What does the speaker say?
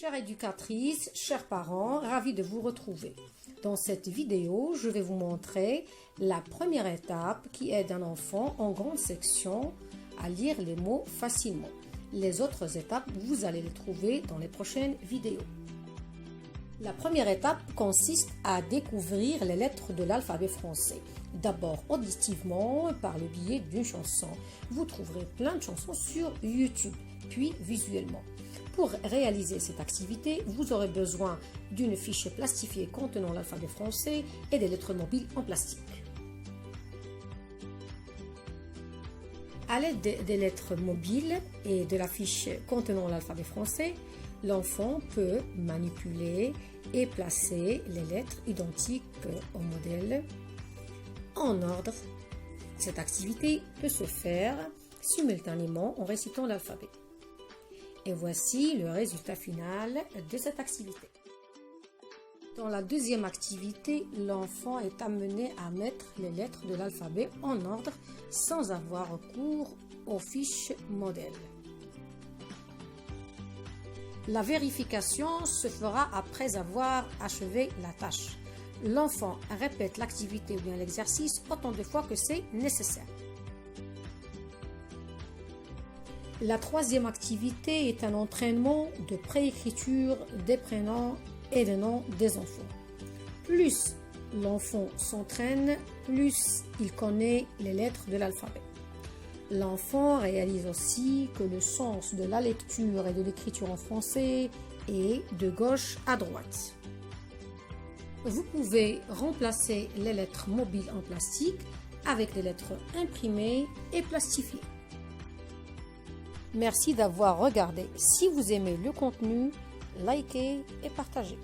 Chère éducatrice, chers parents, ravis de vous retrouver. Dans cette vidéo, je vais vous montrer la première étape qui aide un enfant en grande section à lire les mots facilement. Les autres étapes, vous allez les trouver dans les prochaines vidéos. La première étape consiste à découvrir les lettres de l'alphabet français. D'abord auditivement par le biais d'une chanson. Vous trouverez plein de chansons sur YouTube, puis visuellement. Pour réaliser cette activité, vous aurez besoin d'une fiche plastifiée contenant l'alphabet français et des lettres mobiles en plastique. À l'aide des lettres mobiles et de la fiche contenant l'alphabet français, l'enfant peut manipuler et placer les lettres identiques au modèle en ordre. Cette activité peut se faire simultanément en récitant l'alphabet. Et voici le résultat final de cette activité. Dans la deuxième activité, l'enfant est amené à mettre les lettres de l'alphabet en ordre sans avoir recours aux fiches modèles. La vérification se fera après avoir achevé la tâche. L'enfant répète l'activité ou bien l'exercice autant de fois que c'est nécessaire. La troisième activité est un entraînement de préécriture des prénoms et des noms des enfants. Plus l'enfant s'entraîne, plus il connaît les lettres de l'alphabet. L'enfant réalise aussi que le sens de la lecture et de l'écriture en français est de gauche à droite. Vous pouvez remplacer les lettres mobiles en plastique avec les lettres imprimées et plastifiées. Merci d'avoir regardé. Si vous aimez le contenu, likez et partagez.